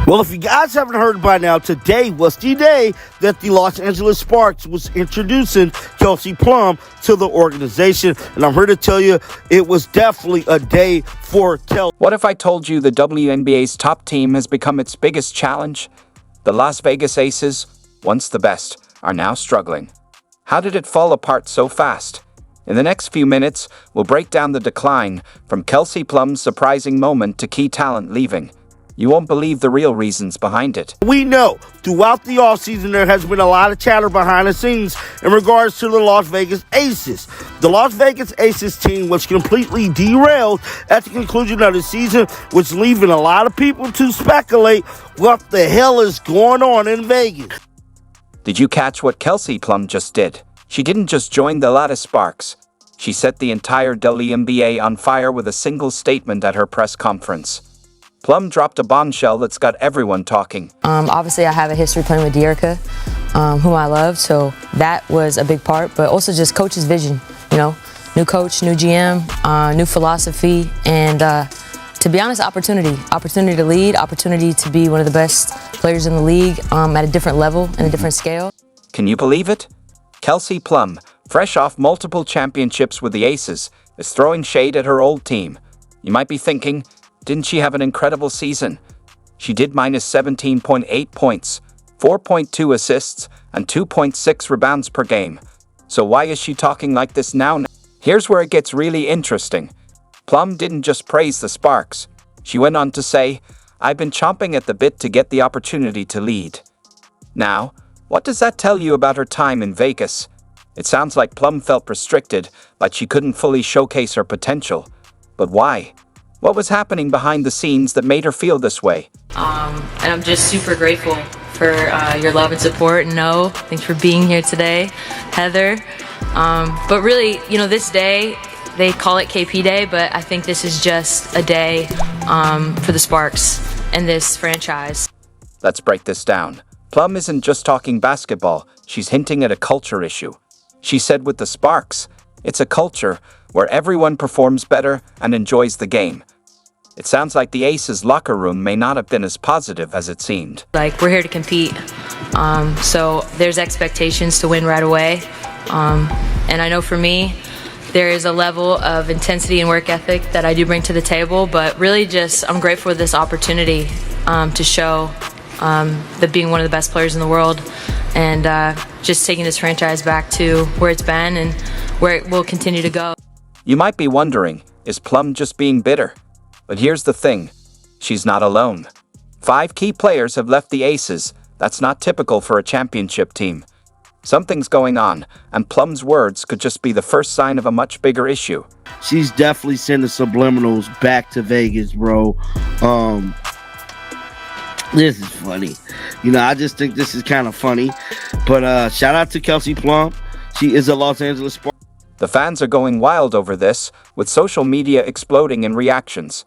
Well, if you guys haven't heard by now, today was the day that the Los Angeles Sparks was introducing Kelsey Plum to the organization. And I'm here to tell you, it was definitely a day for Kelsey. What if I told you the WNBA's top team has become its biggest challenge? The Las Vegas Aces, once the best, are now struggling. How did it fall apart so fast? In the next few minutes, we'll break down the decline from Kelsey Plum's surprising moment to key talent leaving. You won't believe the real reasons behind it. We know throughout the offseason there has been a lot of chatter behind the scenes in regards to the Las Vegas Aces. The Las Vegas Aces team was completely derailed at the conclusion of the season, which leaving a lot of people to speculate what the hell is going on in Vegas. Did you catch what Kelsey Plum just did? She didn't just join the lattice Sparks. She set the entire WNBA on fire with a single statement at her press conference. Plum dropped a bombshell that's got everyone talking. Obviously, I have a history playing with Dearica, whom I love, so that was a big part, but also just coach's vision, new coach, new GM, new philosophy, and to be honest, opportunity to lead, opportunity to be one of the best players in the league at a different level and a different scale. Can you believe it? Kelsey Plum, fresh off multiple championships with the Aces, is throwing shade at her old team. You might be thinking, didn't she have an incredible season? She did minus 17.8 points, 4.2 assists, and 2.6 rebounds per game. So why is she talking like this now? Here's where it gets really interesting. Plum didn't just praise the Sparks. She went on to say, "I've been chomping at the bit to get the opportunity to lead." Now, what does that tell you about her time in Vegas? It sounds like Plum felt restricted, like she couldn't fully showcase her potential. But why? What was happening behind the scenes that made her feel this way? And I'm just super grateful for your love and support. No, thanks for being here today, Heather. But really, this day, they call it KP Day, but I think this is just a day for the Sparks and this franchise. Let's break this down. Plum isn't just talking basketball, she's hinting at a culture issue. She said with the Sparks, it's a culture where everyone performs better and enjoys the game. It sounds like the Aces locker room may not have been as positive as it seemed. We're here to compete, so there's expectations to win right away. And I know for me, there is a level of intensity and work ethic that I do bring to the table, but really I'm grateful for this opportunity to show that being one of the best players in the world and just taking this franchise back to where it's been and where it will continue to go. You might be wondering, is Plum just being bitter? But here's the thing, she's not alone. 5 key players have left the Aces. That's not typical for a championship team. Something's going on, and Plum's words could just be the first sign of a much bigger issue. She's definitely sending subliminals back to Vegas, bro. This is funny. I just think this is kind of funny. But shout out to Kelsey Plum. She is a Los Angeles Spark. The fans are going wild over this, with social media exploding in reactions.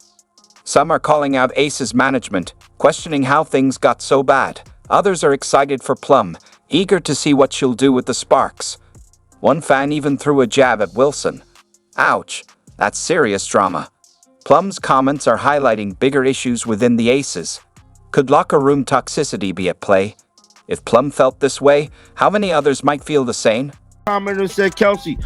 Some are calling out Aces management, questioning how things got so bad. Others are excited for Plum, eager to see what she'll do with the Sparks. One fan even threw a jab at Wilson. Ouch, that's serious drama. Plum's comments are highlighting bigger issues within the Aces. Could locker room toxicity be at play? If Plum felt this way, how many others might feel the same? Commenter said Kelsey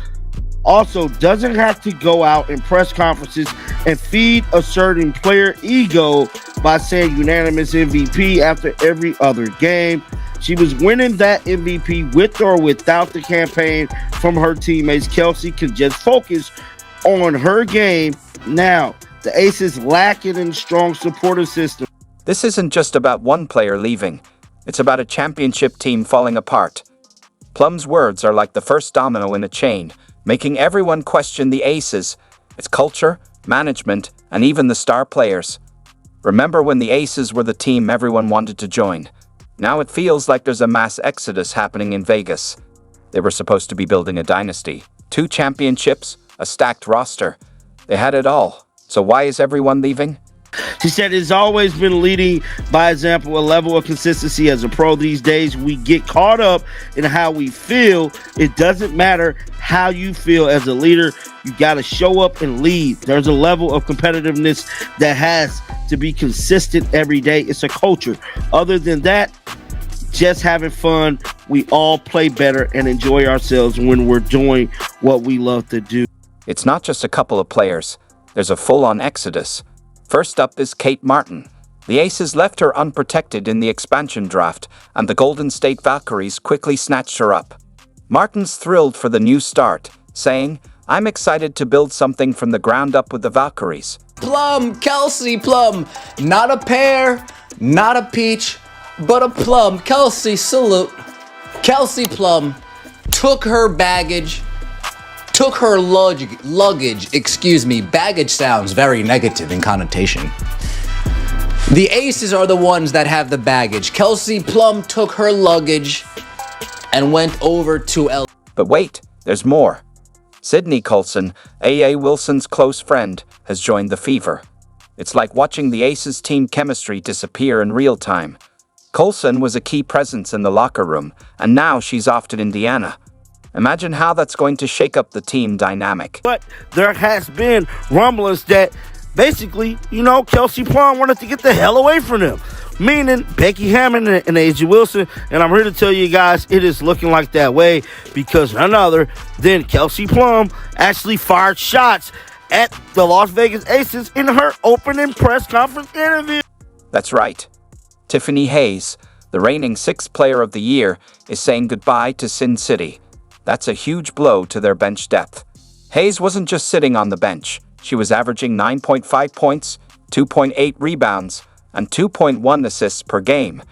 also doesn't have to go out in press conferences and feed a certain player ego by saying unanimous MVP after every other game. She was winning that MVP with or without the campaign from her teammates. Kelsey can just focus on her game now. The Aces lacking in strong supportive system. This isn't just about one player leaving. It's about a championship team falling apart. Plum's words are like the first domino in a chain, making everyone question the Aces, its culture, management, and even the star players. Remember when the Aces were the team everyone wanted to join? Now it feels like there's a mass exodus happening in Vegas. They were supposed to be building a dynasty. 2 championships, a stacked roster. They had it all. So why is everyone leaving? She said it's always been leading by example, a level of consistency as a pro. These days, we get caught up in how we feel. It doesn't matter how you feel as a leader. You got to show up and lead. There's a level of competitiveness that has to be consistent every day. It's a culture. Other than that, just having fun. We all play better and enjoy ourselves when we're doing what we love to do. It's not just a couple of players. There's a full-on exodus. First up is Kate Martin. The Aces left her unprotected in the expansion draft, and the Golden State Valkyries quickly snatched her up. Martin's thrilled for the new start, saying, "I'm excited to build something from the ground up with the Valkyries." Plum, Kelsey Plum, not a pear, not a peach, but a plum. Kelsey, salute. Kelsey Plum took her baggage, took her luggage, baggage sounds very negative in connotation. The Aces are the ones that have the baggage. Kelsey Plum took her luggage and went over to L. But wait, there's more. Sydney Colson, A.A. Wilson's close friend, has joined the Fever. It's like watching the Aces team chemistry disappear in real time. Colson was a key presence in the locker room, and now she's off to Indiana. Imagine how that's going to shake up the team dynamic. But there has been rumblings that basically, Kelsey Plum wanted to get the hell away from them. Meaning Becky Hammond and A.J. Wilson. And I'm here to tell you guys, it is looking like that way because none other than Kelsey Plum actually fired shots at the Las Vegas Aces in her opening press conference interview. That's right. Tiffany Hayes, the reigning sixth player of the year, is saying goodbye to Sin City. That's a huge blow to their bench depth. Hayes wasn't just sitting on the bench. She was averaging 9.5 points, 2.8 rebounds, and 2.1 assists per game.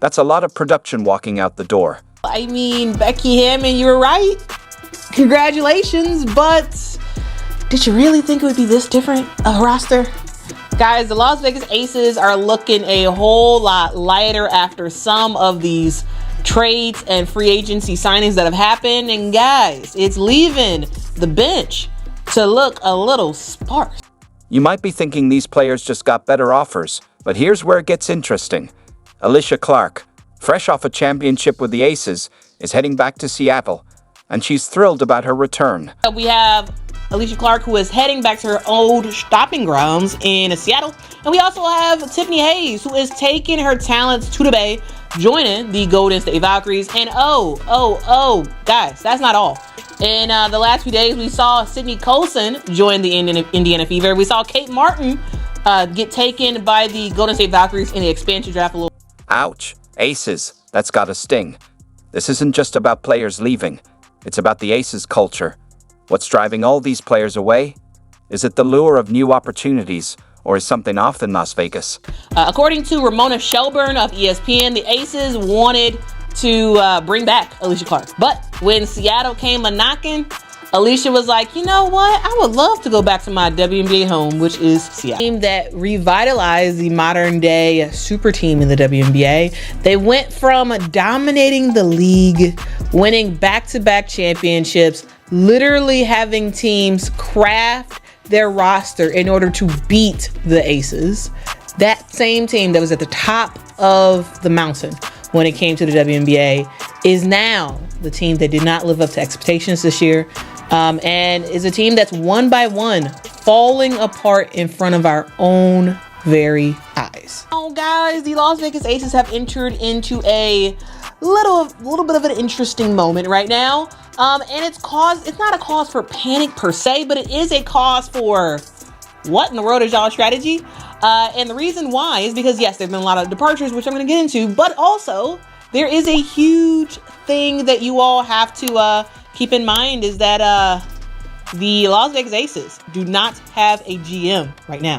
That's a lot of production walking out the door. I mean, Becky Hammond, you were right. Congratulations, but did you really think it would be this different, a roster? Guys, the Las Vegas Aces are looking a whole lot lighter after some of these trades and free agency signings that have happened. And guys, it's leaving the bench to look a little sparse. You might be thinking these players just got better offers, but here's where it gets interesting. Alicia Clark, fresh off a championship with the Aces, is heading back to Seattle, and she's thrilled about her return. We have Alicia Clark, who is heading back to her old stopping grounds in Seattle. And we also have Tiffany Hayes, who is taking her talents to the Bay, joining the Golden State Valkyries. And guys, that's not all. In the last few days, we saw Sydney Colson join the Indiana Fever. We saw Kate Martin get taken by the Golden State Valkyries in the expansion draft. Ouch. Aces. That's gotta sting. This isn't just about players leaving. It's about the Aces culture. What's driving all these players away? Is it the lure of new opportunities, or is something off in Las Vegas? According to Ramona Shelburne of ESPN, the Aces wanted to bring back Alicia Clark. But when Seattle came a-knocking, Alicia was like, you know what? I would love to go back to my WNBA home, which is Seattle. Team that revitalized the modern day super team in the WNBA. They went from dominating the league, winning back-to-back championships, literally having teams craft their roster in order to beat the Aces. That same team that was at the top of the mountain when it came to the WNBA is now the team that did not live up to expectations this year, and is a team that's one by one falling apart in front of our own very eyes. Oh, guys, the Las Vegas Aces have entered into a little bit of an interesting moment right now. And it's not a cause for panic per se, but it is a cause for what in the world is y'all strategy? And the reason why is because, yes, there have been a lot of departures, which I'm going to get into, but also there is a huge thing that you all have to keep in mind is that the Las Vegas Aces do not have a GM right now.